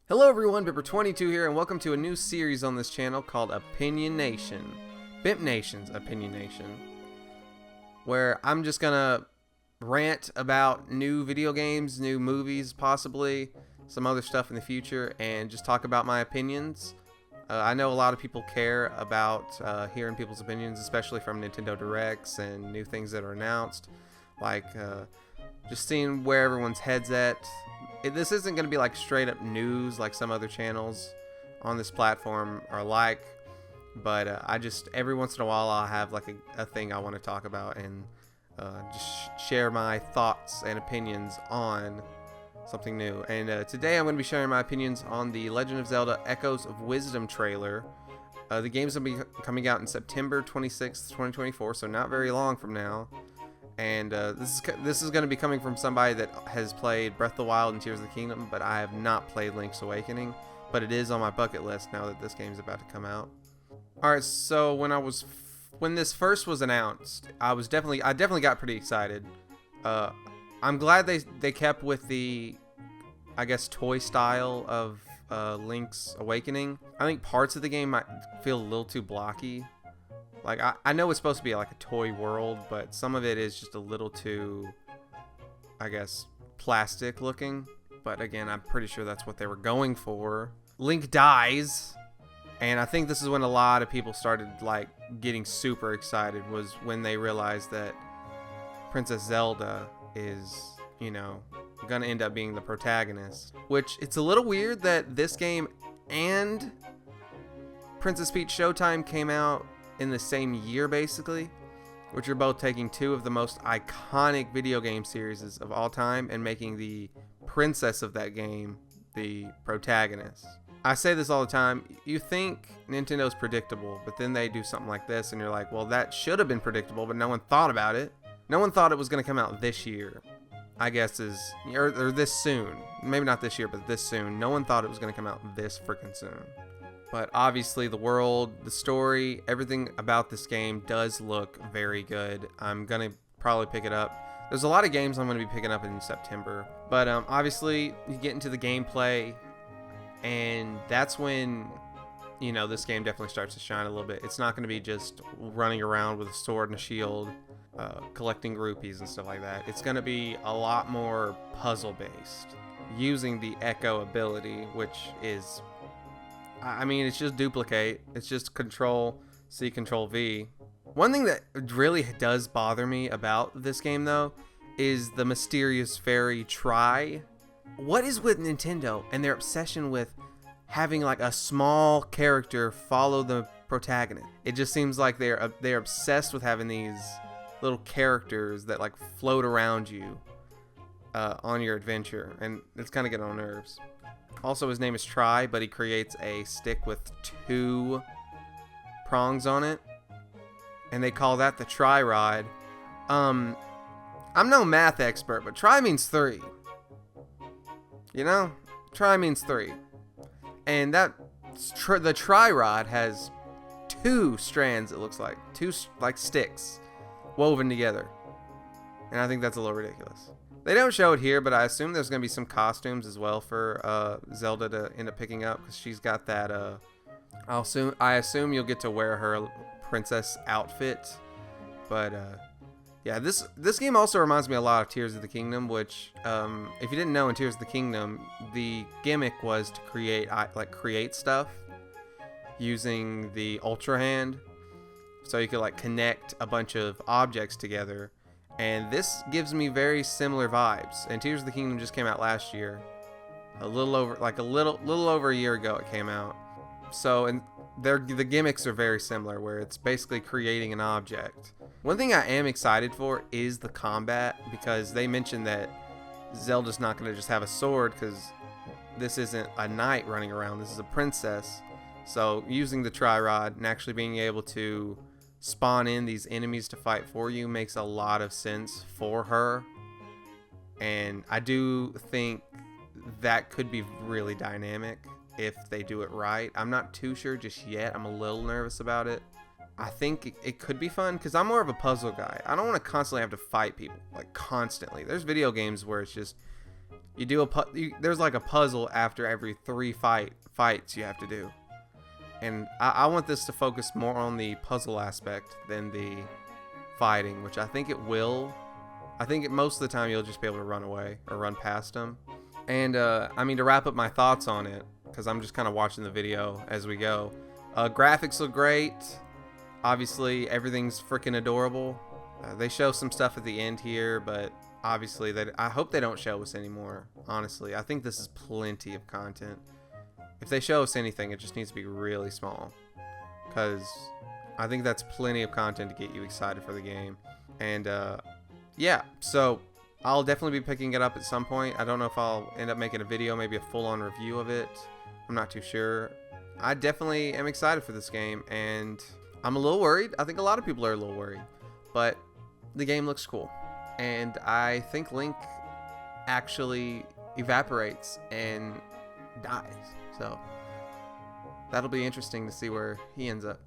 Hello everyone, Bipper22 here, and welcome to a new series on this channel called Opinionation. Bimp Nation's Opinionation, where I'm just gonna rant about new video games, new movies, possibly some other stuff in the future, and just talk about my opinions. I know a lot of people care about hearing people's opinions, especially from Nintendo Directs and new things that are announced, like just seeing where everyone's head's at. This isn't going to be like straight up news like some other channels on this platform are like, but I just every once in a while I'll have like a thing I want to talk about and just share my thoughts and opinions on something new. And today I'm going to be sharing my opinions on the Legend of Zelda Echoes of Wisdom trailer. The game's going to be coming out in September 26th, 2024, so not very long from now. And this is going to be coming from somebody that has played Breath of the Wild and Tears of the Kingdom, but I have not played Link's Awakening. But it is on my bucket list now that this game's about to come out. All right, so when this first was announced, I definitely got pretty excited. I'm glad they kept with the, I guess, toy style of Link's Awakening. I think parts of the game might feel a little too blocky. Like, I know it's supposed to be like a toy world, but some of it is just a little too, I guess, plastic looking. But again, I'm pretty sure that's what they were going for. Link dies, and I think this is when a lot of people started like getting super excited, was when they realized that Princess Zelda is, you know, gonna end up being the protagonist. Which, it's a little weird that this game and Princess Peach Showtime came out in the same year, basically, which are both taking two of the most iconic video game series of all time and making the princess of that game the protagonist. I say this all the time. You think Nintendo's predictable, but then they do something like this and you're like, well, that should have been predictable, but no one thought about it. No one thought it was going to come out this year, I guess, or this soon. Maybe not this year, but this soon. No one thought it was going to come out this freaking soon. But obviously the world, the story, everything about this game does look very good. I'm going to probably pick it up. There's a lot of games I'm going to be picking up in September. But obviously you get into the gameplay, and that's when, you know, this game definitely starts to shine a little bit. It's not going to be just running around with a sword and a shield, collecting rupees and stuff like that. It's going to be a lot more puzzle based, using the Echo ability, which is, I mean, it's just duplicate. It's just Control C, Control V. One thing that really does bother me about this game, though, is the mysterious fairy Tri. What is with Nintendo and their obsession with having like a small character follow the protagonist? It just seems like they're obsessed with having these little characters that like float around you on your adventure, and it's kind of getting on nerves. Also, his name is Tri, but he creates a stick with 2 prongs on it, and they call that the Tri-Rod. I'm no math expert, but Tri means 3. You know? Tri means 3. And that the Tri-Rod has 2 strands, it looks like. 2 like sticks woven together. And I think that's a little ridiculous. They don't show it here, but I assume there's going to be some costumes as well for Zelda to end up picking up, because she's got that, I assume you'll get to wear her princess outfit. But, yeah, this game also reminds me a lot of Tears of the Kingdom, which, if you didn't know, in Tears of the Kingdom, the gimmick was to create stuff using the Ultra Hand. So you could, like, connect a bunch of objects together. And this gives me very similar vibes. And Tears of the Kingdom just came out last year, a little over a year ago it came out. So, and the gimmicks are very similar, where it's basically creating an object. One thing I am excited for is the combat, because they mentioned that Zelda's not going to just have a sword, because this isn't a knight running around. This is a princess. So using the Tri-Rod and actually being able to spawn in these enemies to fight for you makes a lot of sense for her, and I do think that could be really dynamic if they do it right. I'm not too sure just yet. I'm a little nervous about it. I think it could be fun, because I'm more of a puzzle guy. I don't want to constantly have to fight people, like constantly. There's video games where it's just You do there's like a puzzle after every 3 fights you have to do. And I want this to focus more on the puzzle aspect than the fighting, which I think it will. I think most of the time you'll just be able to run away or run past them. And I mean, to wrap up my thoughts on it, because I'm just kind of watching the video as we go. Graphics look great. Obviously, everything's freaking adorable. They show some stuff at the end here, but obviously, I hope they don't show us anymore. Honestly, I think this is plenty of content. If they show us anything, it just needs to be really small, because I think that's plenty of content to get you excited for the game. And yeah, so I'll definitely be picking it up at some point. I don't know if I'll end up making a video, maybe a full-on review of it. I'm not too sure. I definitely am excited for this game, and I'm a little worried. I think a lot of people are a little worried, but the game looks cool. And I think Link actually evaporates and dies. So that'll be interesting to see where he ends up.